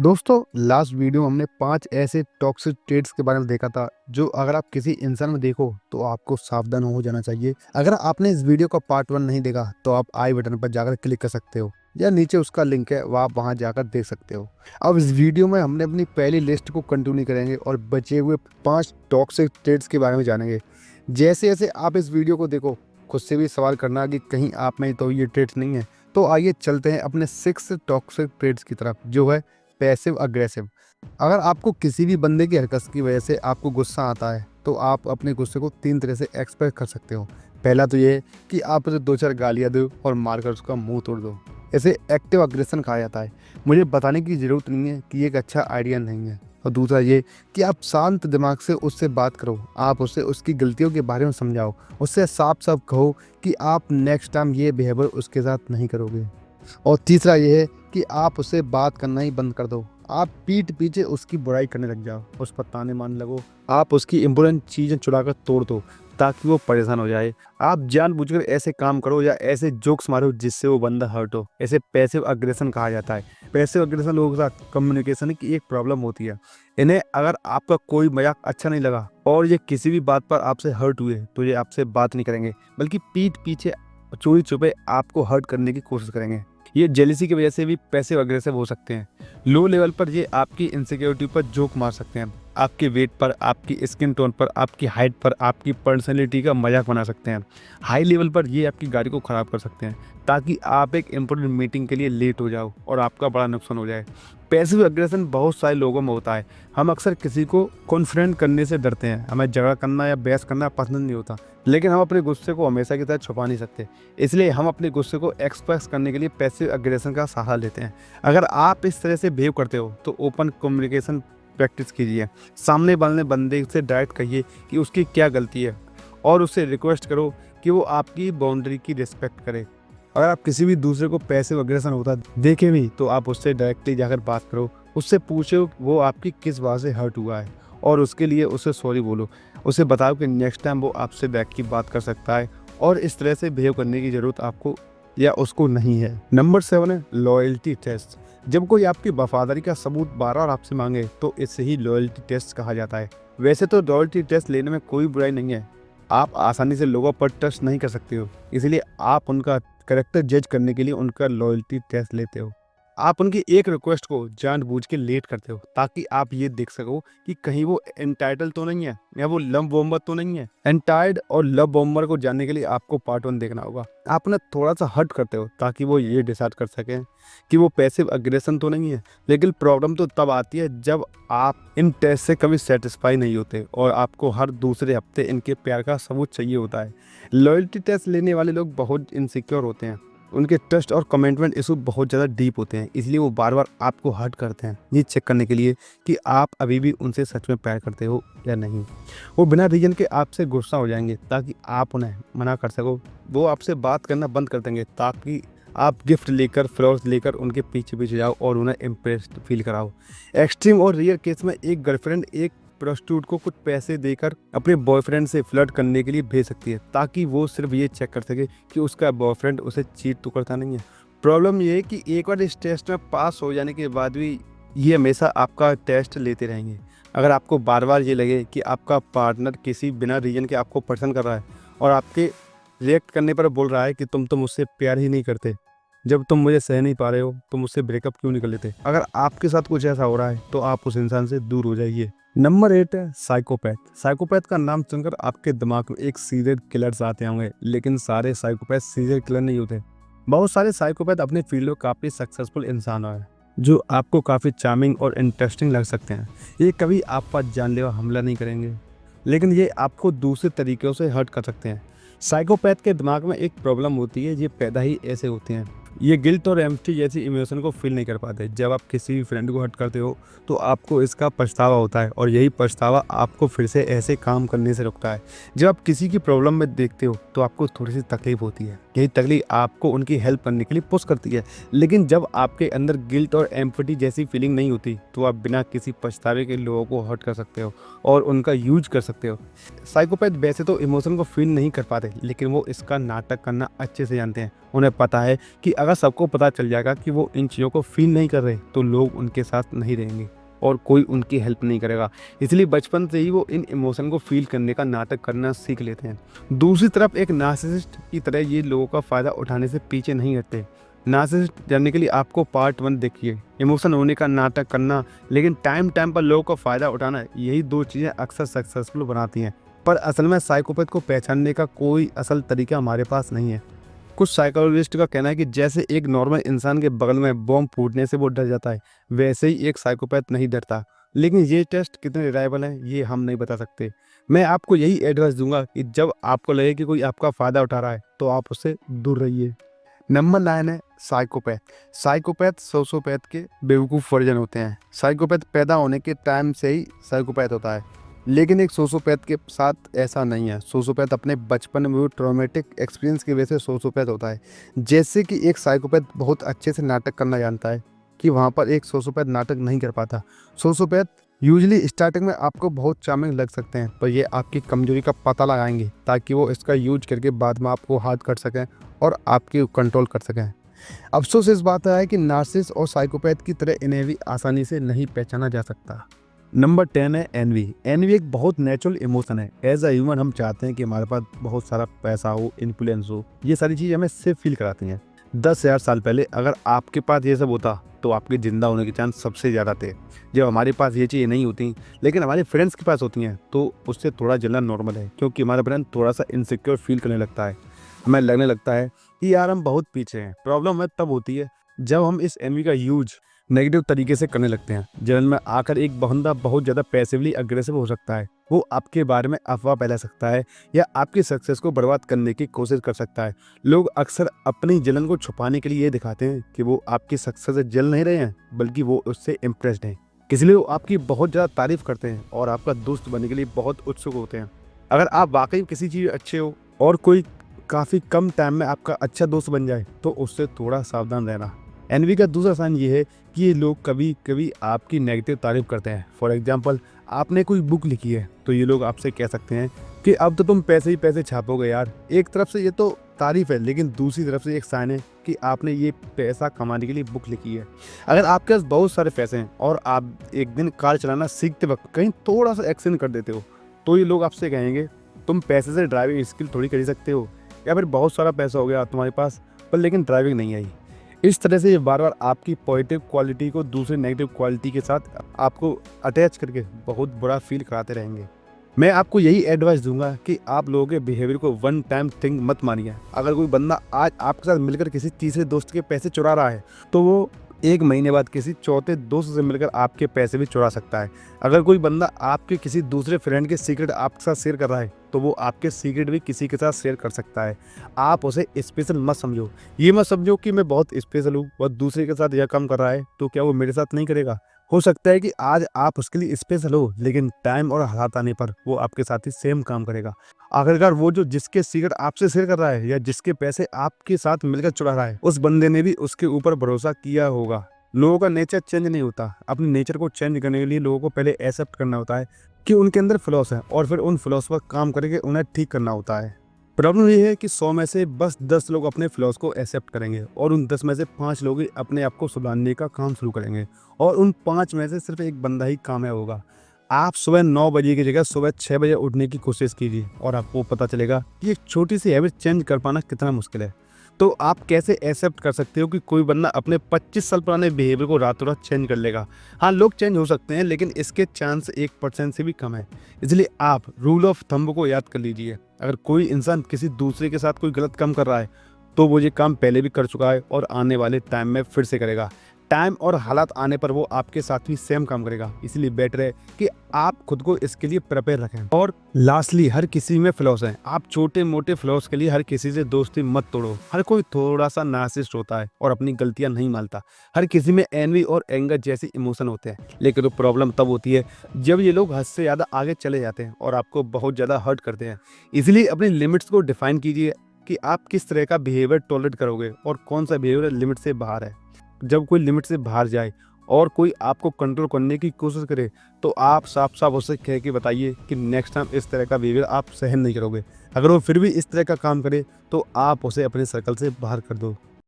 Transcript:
दोस्तों, last video में हमने 5 ऐसे टॉक्सिक ट्रेड्स के बारे में देखा था जो अगर आप किसी इंसान में देखो तो आपको सावधान हो जाना चाहिए। अगर आपने इस वीडियो का पार्ट 1 नहीं देखा तो आप आई बटन पर जाकर क्लिक कर सकते हो या नीचे उसका लिंक है, वह आप वहां जाकर देख सकते हो। अब इस वीडियो में हमने अपनी पहली लिस्ट को कंटिन्यू करेंगे और बचे हुए 5 टॉक्सिक ट्रेड्स के बारे में जानेंगे। जैसे जैसे आप इस वीडियो को देखो, खुद से भी सवाल करना कि कहीं आप में तो ये ट्रेड्स नहीं है। तो आइए चलते हैं अपने 6 टॉक्सिक ट्रेड्स की तरफ, जो है पैसिव अग्रेसिव। अगर आपको किसी भी बंदे की हरकत की वजह से आपको गुस्सा आता है तो आप अपने गुस्से को 3 तरह से एक्सप्रेस कर सकते हो। पहला तो ये है कि आप उसे 2-4 गालियां दो और मारकर उसका मुंह तोड़ दो। इसे एक्टिव अग्रेशन कहा जाता है। मुझे बताने की ज़रूरत नहीं है कि ये एक अच्छा आइडिया नहीं है। और दूसरा ये कि आप शांत दिमाग से उससे बात करो, आप उसे उसकी गलतियों के बारे में समझाओ, उससे साफ साफ कहो कि आप नेक्स्ट टाइम ये बिहेवियर उसके साथ नहीं करोगे। और तीसरा ये है कि आप उससे बात करना ही बंद कर दो। आप पीठ पीछे उसकी बुराई करने लग जाओ, उस पर ताने मारने लगो, आप उसकी इम्पोर्टेंट चीज़ें चुरा कर तोड़ दो ताकि वो परेशान हो जाए। आप जानबूझकर ऐसे काम करो या ऐसे जोक्स मारो जिससे वो बंदा हर्ट हो। ऐसे पैसिव अग्रेशन कहा जाता है। पैसिव अग्रेशन लोगों के साथ कम्युनिकेशन की एक प्रॉब्लम होती है। इन्हें अगर आपका कोई मजाक अच्छा नहीं लगा और ये किसी भी बात पर आपसे हर्ट हुए तो ये आपसे बात नहीं करेंगे, बल्कि पीठ पीछे चोरी छुपे आपको हर्ट करने की कोशिश करेंगे। ये जेलिसी की वजह से भी पैसिव अग्रेसिव हो सकते हैं। लो लेवल पर ये आपकी इनसिक्योरिटी पर जोक मार सकते हैं, आपके वेट पर, आपकी स्किन टोन पर, आपकी हाइट पर, आपकी पर्सनैलिटी का मजाक बना सकते हैं। हाई लेवल पर ये आपकी गाड़ी को ख़राब कर सकते हैं ताकि आप एक इम्पोर्टेंट मीटिंग के लिए लेट हो जाओ और आपका बड़ा नुकसान हो जाए। पैसिव अग्रेशन बहुत सारे लोगों में होता है। हम अक्सर किसी को कॉन्फ्रेंट करने से डरते हैं, हमें झगड़ा करना या बहस करना पसंद नहीं होता, लेकिन हम अपने गुस्से को हमेशा की तरह छुपा नहीं सकते। इसलिए हम अपने गुस्से को एक्सप्रेस करने के लिए पैसिव अग्रेशन का सहारा लेते हैं। अगर आप इस तरह से बिहेव करते हो तो ओपन कम्युनिकेशन प्रैक्टिस कीजिए। सामने वाले बंदे से डायरेक्ट कहिए कि उसकी क्या गलती है और उससे रिक्वेस्ट करो कि वो आपकी बाउंड्री की रिस्पेक्ट करे। अगर आप किसी भी दूसरे को पैसिव अग्रेशन होता देखें भी तो आप उससे डायरेक्टली जाकर बात करो, उससे पूछो वो आपकी किस बात से हर्ट हुआ है और उसके लिए उसे सॉरी बोलो। उसे बताओ कि नेक्स्ट टाइम वो आपसे बैक की बात कर सकता है और इस तरह से बिहेव करने की ज़रूरत आपको या उसको नहीं है। नंबर 7 है लॉयल्टी टेस्ट। जब कोई आपकी वफादारी का सबूत बार बार आपसे मांगे तो इसे ही लॉयल्टी टेस्ट कहा जाता है। वैसे तो लॉयल्टी टेस्ट लेने में कोई बुराई नहीं है। आप आसानी से लोगों पर ट्रस्ट नहीं कर सकते हो, इसलिए आप उनका कैरेक्टर जज करने के लिए उनका लॉयल्टी टेस्ट लेते हो। आप उनकी एक रिक्वेस्ट को जानबूझ के लेट करते हो ताकि आप ये देख सको कि कहीं वो एंटाइटल तो नहीं है या वो लव बॉम्बर तो नहीं है। एंटाइड और लव बॉम्बर को जानने के लिए आपको पार्ट 1 देखना होगा। आप उन्हें थोड़ा सा हर्ट करते हो ताकि वो ये डिसाइड कर सकें कि वो पैसिव अग्रेशन तो नहीं है। लेकिन प्रॉब्लम तो तब आती है जब आप इन टेस्ट से कभी सेटिस्फाई नहीं होते और आपको हर दूसरे हफ्ते इनके प्यार का सबूत चाहिए होता है। लॉयल्टी टेस्ट लेने वाले लोग बहुत इनसिक्योर होते हैं, उनके ट्रस्ट और कमिटमेंट इशू बहुत ज़्यादा डीप होते हैं, इसलिए वो बार बार आपको हर्ट करते हैं ये चेक करने के लिए कि आप अभी भी उनसे सच में प्यार करते हो या नहीं। वो बिना रीजन के आपसे गुस्सा हो जाएंगे ताकि आप उन्हें मना कर सको। वो आपसे बात करना बंद कर देंगे ताकि आप गिफ्ट लेकर, फ्लावर्स लेकर उनके पीछे पीछे जाओ और उन्हें इम्प्रेस्ड फील कराओ। एक्सट्रीम और रियर केस में एक गर्लफ्रेंड एक प्रोस्टिट्यूट को कुछ पैसे देकर अपने बॉयफ्रेंड से फ्लर्ट करने के लिए भेज सकती है ताकि वो सिर्फ ये चेक कर सके कि उसका बॉयफ्रेंड उसे चीट तो करता नहीं है। प्रॉब्लम ये है कि एक बार इस टेस्ट में पास हो जाने के बाद भी ये हमेशा आपका टेस्ट लेते रहेंगे। अगर आपको बार बार ये लगे कि आपका पार्टनर किसी बिना रीजन के आपको पसंद कर रहा है और आपके रिएक्ट करने पर बोल रहा है कि तुम तो मुझसे प्यार ही नहीं करते, जब तुम मुझे सह नहीं पा रहे हो तो मुझसे ब्रेकअप क्यों नहीं कर लेते, अगर आपके साथ कुछ ऐसा हो रहा है तो आप उस इंसान से दूर हो जाइए। नंबर 8 है साइकोपैथ। साइकोपैथ का नाम सुनकर आपके दिमाग में एक सीरियल किलर्स आते होंगे, लेकिन सारे साइकोपैथ सीरियल किलर नहीं होते। बहुत सारे साइकोपैथ अपने फील्ड में काफ़ी सक्सेसफुल इंसान हैं जो आपको काफ़ी चार्मिंग और इंटरेस्टिंग लग सकते हैं। ये कभी आप पर जानलेवा हमला नहीं करेंगे, लेकिन ये आपको दूसरे तरीक़ों से हर्ट कर सकते हैं। साइकोपैथ के दिमाग में एक प्रॉब्लम होती है, ये पैदा ही ऐसे होते हैं। ये गिल्ट और एम्प्टी जैसी इमोशन को फील नहीं कर पाते। जब आप किसी भी फ्रेंड को हर्ट करते हो तो आपको इसका पछतावा होता है और यही पछतावा आपको फिर से ऐसे काम करने से रोकता है। जब आप किसी की प्रॉब्लम में देखते हो तो आपको थोड़ी सी तकलीफ होती है, यही तकलीफ आपको उनकी हेल्प करने के लिए पुश करती है। लेकिन जब आपके अंदर गिल्ट और एम्प्टी जैसी फीलिंग नहीं होती तो आप बिना किसी पछतावे के लोगों को हर्ट कर सकते हो और उनका यूज कर सकते हो। साइकोपैथ वैसे तो इमोशन को फील नहीं कर पाते, लेकिन वो इसका नाटक करना अच्छे से जानते हैं उन्हें पता है कि अगर सबको पता चल जाएगा कि वो इन चीज़ों को फील नहीं कर रहे तो लोग उनके साथ नहीं रहेंगे और कोई उनकी हेल्प नहीं करेगा। इसलिए बचपन से ही वो इन इमोशन को फील करने का नाटक करना सीख लेते हैं। दूसरी तरफ एक नार्सिसिस्ट की तरह ये लोगों का फ़ायदा उठाने से पीछे नहीं हटते। नार्सिसिस्ट जानने के लिए आपको पार्ट 1 देखिए। इमोशन होने का नाटक करना लेकिन टाइम टाइम पर लोगों का फ़ायदा उठाना, यही 2 चीज़ें अक्सर सक्सेसफुल बनाती हैं। पर असल में साइकोपैथ को पहचानने का कोई असल तरीका हमारे पास नहीं है। कुछ साइकोलॉजिस्ट का कहना है कि जैसे एक नॉर्मल इंसान के बगल में बॉम्ब फूटने से वो डर जाता है, वैसे ही एक साइकोपैथ नहीं डरता। लेकिन ये टेस्ट कितने रिलायबल हैं ये हम नहीं बता सकते। मैं आपको यही एडवाइस दूंगा कि जब आपको लगे कि कोई आपका फ़ायदा उठा रहा है तो आप उससे दूर रहिए। नंबर 9 है साइकोपैथ। साइकोपैथ सोशियोपैथ के बेवकूफ़ वर्जन होते हैं। साइकोपैथ पैदा होने के टाइम से ही साइकोपैथ होता है, लेकिन एक सोशियोपैथ के साथ ऐसा नहीं है। सोशियोपैथ अपने बचपन में ट्रॉमेटिक एक्सपीरियंस की वजह से सोशियोपैथ होता है। जैसे कि एक साइकोपैथ बहुत अच्छे से नाटक करना जानता है कि वहाँ पर एक सोशियोपैथ नाटक नहीं कर पाता। सोशियोपैथ यूजुअली स्टार्टिंग में आपको बहुत चार्मिंग लग सकते हैं, पर ये आपकी कमजोरी का पता लगाएंगे ताकि वो इसका यूज करके बाद में आपको हार्ड कर सकें और आपकी कंट्रोल कर सकें। अफसोस इस बात है कि नार्सिसिस्ट और साइकोपैथ की तरह इन्हें भी आसानी से नहीं पहचाना जा सकता। नंबर 10 है एनवी। एनवी एक बहुत नेचुरल इमोशन है। एज अ ह्यूमन हम चाहते हैं कि हमारे पास बहुत सारा पैसा हो, इन्फ्लुएंस हो। ये सारी चीज़ हमें सिर्फ फील कराती हैं। 10,000 साल पहले अगर आपके पास ये सब होता तो आपके ज़िंदा होने के चांस सबसे ज़्यादा थे। जब हमारे पास ये चीज़ें नहीं होती लेकिन हमारे फ्रेंड्स के पास होती हैं तो उससे थोड़ा जलना नॉर्मल है, क्योंकि हमारा ब्रेन थोड़ा सा इनसिक्योर फील करने लगता है। हमें लगने लगता है कि यार हम बहुत पीछे हैं। प्रॉब्लम हमें तब होती है जब हम इस एनवी का यूज नेगेटिव तरीके से करने लगते हैं। जलन में आकर एक बंदा बहुत ज़्यादा पैसिवली अग्रेसिव हो सकता है। वो आपके बारे में अफवाह फैला सकता है या आपकी सक्सेस को बर्बाद करने की कोशिश कर सकता है। लोग अक्सर अपनी जलन को छुपाने के लिए ये दिखाते हैं कि वो आपकी सक्सेस से जल नहीं रहे हैं, बल्कि वो उससे इम्प्रेस्ड हैं। इसलिए वो आपकी बहुत ज़्यादा तारीफ करते हैं और आपका दोस्त बनने के लिए बहुत उत्सुक होते हैं। अगर आप वाकई किसी चीज़ अच्छे हो और कोई काफ़ी कम टाइम में आपका अच्छा दोस्त बन जाए तो उससे थोड़ा सावधान रहना। एनवी का दूसरा साइन ये है कि ये लोग कभी कभी आपकी नेगेटिव तारीफ करते हैं। फॉर एग्जांपल, आपने कोई बुक लिखी है तो ये लोग आपसे कह सकते हैं कि अब तो तुम पैसे ही पैसे छापोगे यार। एक तरफ से ये तो तारीफ है, लेकिन दूसरी तरफ से एक साइन है कि आपने ये पैसा कमाने के लिए बुक लिखी है। अगर आपके पास बहुत सारे पैसे हैं और आप एक दिन कार चलाना सीखते वक्त कहीं थोड़ा सा एक्सीडेंट कर देते हो तो ये लोग आपसे कहेंगे तुम पैसे से ड्राइविंग स्किल थोड़ी कर ही सकते हो। या फिर बहुत सारा पैसा हो गया तुम्हारे पास पर लेकिन ड्राइविंग नहीं आई। इस तरह से ये बार बार आपकी पॉजिटिव क्वालिटी को दूसरे नेगेटिव क्वालिटी के साथ आपको अटैच करके बहुत बुरा फील कराते रहेंगे। मैं आपको यही एडवाइस दूंगा कि आप लोगों के बिहेवियर को वन टाइम थिंग मत मानिए। अगर कोई बंदा आज आपके साथ मिलकर किसी तीसरे दोस्त के पैसे चुरा रहा है तो वो 1 महीने बाद किसी चौथे दोस्त से मिलकर आपके पैसे भी चुरा सकता है। अगर कोई बंदा आपके किसी दूसरे फ्रेंड के सीक्रेट आपके साथ शेयर कर रहा है तो वो आपके सीक्रेट भी किसी के साथ शेयर कर सकता है। आप उसे स्पेशल मत समझो। ये मत समझो कि मैं बहुत स्पेशल हूँ, वह दूसरे के साथ यह काम कर रहा है तो क्या वो मेरे साथ नहीं करेगा। हो सकता है कि आज आप उसके लिए स्पेशल हो, लेकिन टाइम और हालात आने पर वो आपके साथ ही सेम काम करेगा। आखिरकार वो जो जिसके सीक्रेट आपसे शेयर कर रहा है या जिसके पैसे आपके साथ मिलकर चुरा रहा है, उस बंदे ने भी उसके ऊपर भरोसा किया होगा। लोगों का नेचर चेंज नहीं होता। अपने नेचर को चेंज करने के लिए लोगों को पहले एक्सेप्ट करना होता है कि उनके अंदर फ्लॉस है और फिर उन फ्लॉस पर काम करके उन्हें ठीक करना होता है। प्रॉब्लम ये है कि 100 में से बस 10 लोग अपने फ्लॉस को एक्सेप्ट करेंगे और उन 10 में से 5 लोग ही अपने आप को सुधारने का काम शुरू करेंगे और उन 5 में से सिर्फ एक बंदा ही कामयाब होगा। आप सुबह 9 बजे की जगह सुबह 6 बजे उठने की कोशिश कीजिए और आपको पता चलेगा कि एक छोटी सी हैबिट चेंज कर पाना कितना मुश्किल है। तो आप कैसे एक्सेप्ट कर सकते हो कि कोई बंदा अपने 25 साल पुराने बिहेवियर को रातों रात चेंज कर लेगा। हाँ, लोग चेंज हो सकते हैं, लेकिन इसके चांस 1% से भी कम है। इसलिए आप रूल ऑफ थंब को याद कर लीजिए। अगर कोई इंसान किसी दूसरे के साथ कोई गलत काम कर रहा है तो वो ये काम पहले भी कर चुका है और आने वाले टाइम में फिर से करेगा। टाइम और हालात आने पर वो आपके साथ भी सेम काम करेगा। इसलिए बेटर है कि आप खुद को इसके लिए प्रिपेयर रखें। और लास्टली, हर किसी में फ्लॉस हैं। आप छोटे मोटे फ्लॉस के लिए हर किसी से दोस्ती मत तोड़ो। हर कोई थोड़ा सा नार्सिसिस्ट होता है और अपनी गलतियां नहीं मानता। हर किसी में एनवी और एंगर जैसे इमोशन होते हैं, लेकिन वो प्रॉब्लम तब होती है जब ये लोग हद से ज़्यादा आगे चले जाते हैं और आपको बहुत ज़्यादा हर्ट करते हैं। इसलिए अपनी लिमिट्स को डिफाइन कीजिए कि आप किस तरह का बिहेवियर टॉलरेट करोगे और कौन सा बिहेवियर लिमिट से बाहर है। जब कोई लिमिट से बाहर जाए और कोई आपको कंट्रोल करने की कोशिश करे, तो आप साफ-साफ उसे कह के बताइए कि नेक्स्ट टाइम इस तरह का बिहेवियर आप सहन नहीं करोगे। अगर वो फिर भी इस तरह का काम करे, तो आप उसे अपने सर्कल से बाहर कर दो।